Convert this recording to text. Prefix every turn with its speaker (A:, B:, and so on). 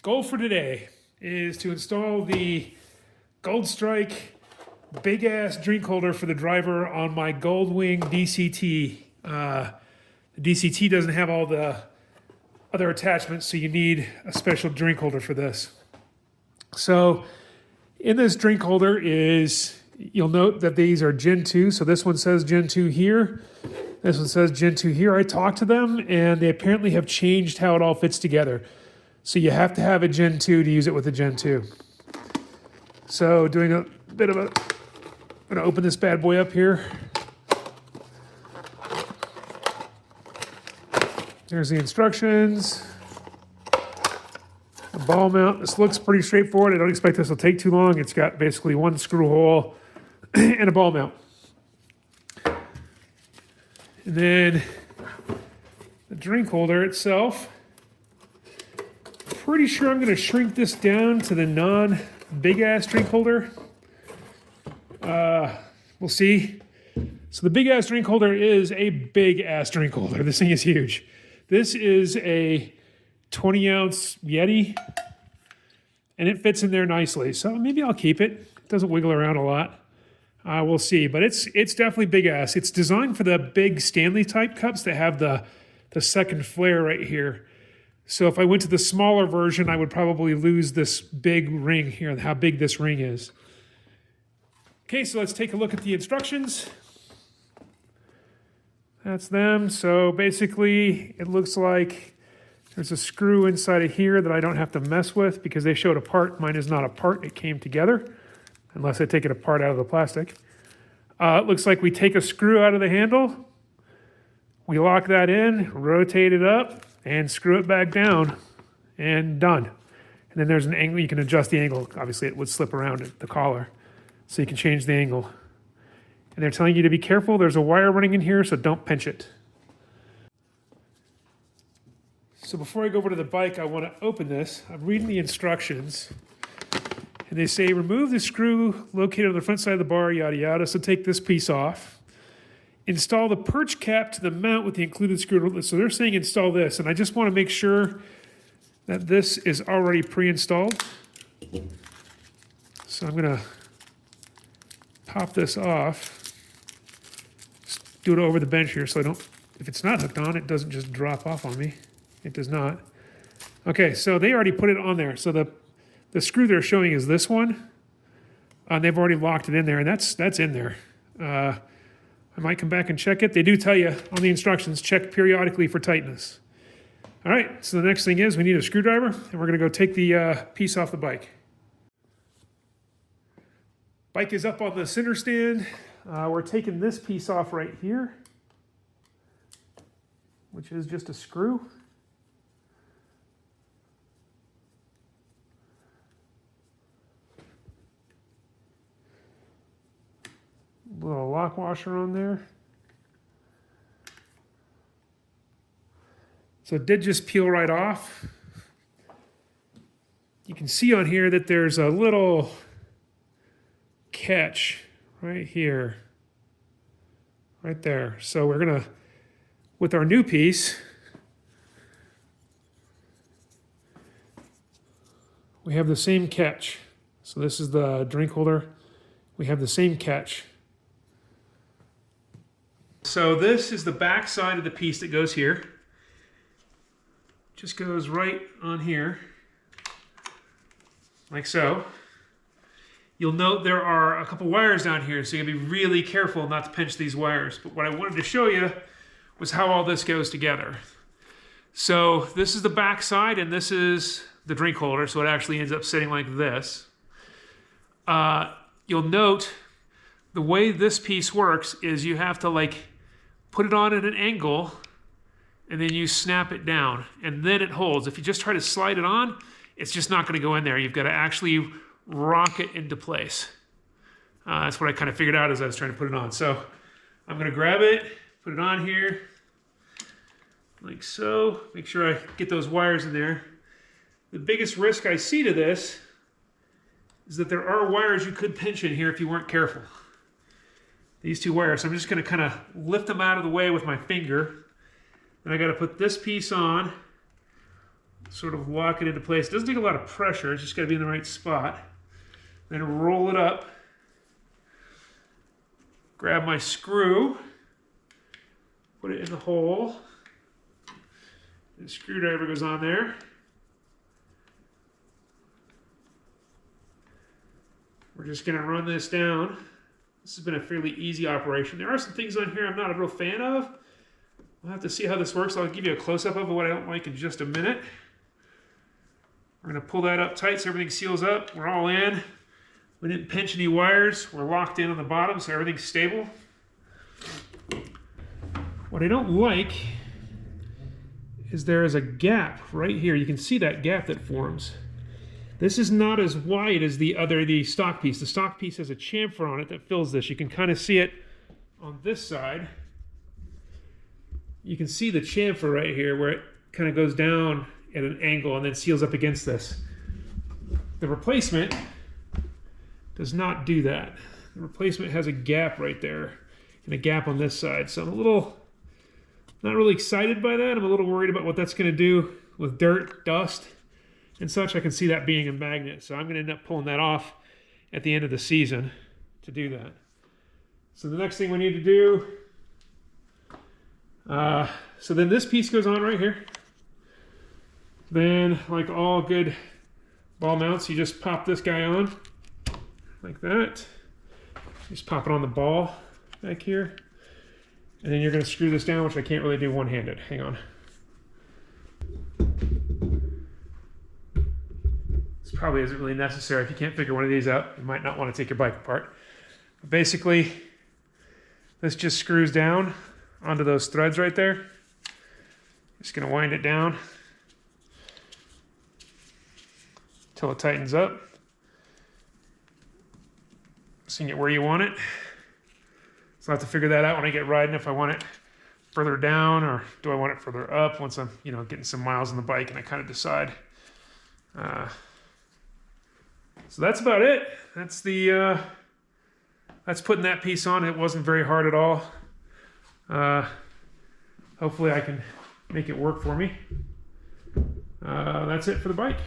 A: goal for today is to install the Goldstrike big ass drink holder for the driver on my Goldwing DCT. The DCT doesn't have all the other attachments, so you need a special drink holder for this. So in this drink holder you'll note that these are Gen 2. So this one says Gen 2 here. This one says Gen 2 here. I talked to them and they apparently have changed how it all fits together. So you have to have a Gen 2 to use it with a Gen 2. So doing a bit of I'm gonna open this bad boy up here. There's the instructions. A ball mount. This looks pretty straightforward. I don't expect this will take too long. It's got basically one screw hole and a ball mount. And then the drink holder itself. Pretty sure I'm going to shrink this down to the non-big ass drink holder. We'll see. So the big ass drink holder is a big ass drink holder. This thing is huge. This is a 20-ounce Yeti, and it fits in there nicely. So maybe I'll keep it. It doesn't wiggle around a lot. We'll see, but it's definitely big ass. It's designed for the big Stanley type cups that have the second flare right here. So if I went to the smaller version, I would probably lose this big ring here, how big this ring is. Okay, so let's take a look at the instructions. That's them. So basically, it looks like there's a screw inside of here that I don't have to mess with because they showed a part. Mine is not a part. It came together, unless I take it apart out of the plastic. It looks like we take a screw out of the handle. We lock that in, rotate it up, and screw it back down, and done. And then there's an angle. You can adjust the angle. Obviously, it would slip around the collar, so you can change the angle. And they're telling you to be careful. There's a wire running in here, so don't pinch it. So before I go over to the bike, I want to open this. I'm reading the instructions. And they say, remove the screw located on the front side of the bar, yada, yada. So take this piece off. Install the perch cap to the mount with the included screw. So they're saying install this. And I just want to make sure that this is already pre-installed. So I'm going to pop this off. Just do it over the bench here so I don't, if it's not hooked on, it doesn't just drop off on me. It does not. Okay, so they already put it on there. So the screw they're showing is this one. They've already locked it in there, and that's in there. I might come back and check it. They do tell you on the instructions, check periodically for tightness. All right, so the next thing is we need a screwdriver, and we're gonna go take the piece off the bike. Bike is up on the center stand. We're taking this piece off right here, which is just a screw. Little lock washer on there. So it did just peel right off. You can see on here that there's a little catch right here, right there. So we're gonna, with our new piece, we have the same catch. So this is the drink holder. We have the same catch. So this is the back side of the piece that goes here. Just goes right on here, like so. You'll note there are a couple wires down here, so you gotta be really careful not to pinch these wires. But what I wanted to show you was how all this goes together. So this is the back side, and this is the drink holder, so it actually ends up sitting like this. You'll note the way this piece works is you have to like put it on at an angle, and then you snap it down, and then it holds. If you just try to slide it on, it's just not gonna go in there. You've gotta actually rock it into place. That's what I kind of figured out as I was trying to put it on. So I'm gonna grab it, put it on here, like so. Make sure I get those wires in there. The biggest risk I see to this is that there are wires you could pinch in here if you weren't careful. These two wires. So I'm just going to kind of lift them out of the way with my finger. Then I got to put this piece on, sort of lock it into place. It doesn't take a lot of pressure, it's just got to be in the right spot. Then roll it up, grab my screw, put it in the hole. The screwdriver goes on there. We're just going to run this down. This has been a fairly easy operation. There are some things on here I'm not a real fan of. We'll have to see how this works. I'll give you a close-up of what I don't like in just a minute. We're going to pull that up tight so everything seals up. We're all in. We didn't pinch any wires. We're locked in on the bottom so everything's stable. What I don't like is there is a gap right here. You can see that gap that forms. This is not as wide as the stock piece. The stock piece has a chamfer on it that fills this. You can kind of see it on this side. You can see the chamfer right here where it kind of goes down at an angle and then seals up against this. The replacement does not do that. The replacement has a gap right there and a gap on this side. So I'm not really excited by that. I'm a little worried about what that's going to do with dirt, dust, and such. I can see that being a magnet. So I'm going to end up pulling that off at the end of the season to do that. So the next thing we need to do, so then this piece goes on right here. Then, like all good ball mounts, you just pop this guy on like that. Just pop it on the ball back here. And then you're going to screw this down, which I can't really do one-handed. Hang on. This probably isn't really necessary. If you can't figure one of these out, you might not want to take your bike apart. But basically, this just screws down onto those threads right there. Just going to wind it down until it tightens up. Seeing it where you want it. So I'll have to figure that out when I get riding, if I want it further down or do I want it further up once I'm, getting some miles on the bike and I kind of decide. So that's about it. That's putting that piece on. It wasn't very hard at all. Hopefully I can make it work for me. That's it for the bike.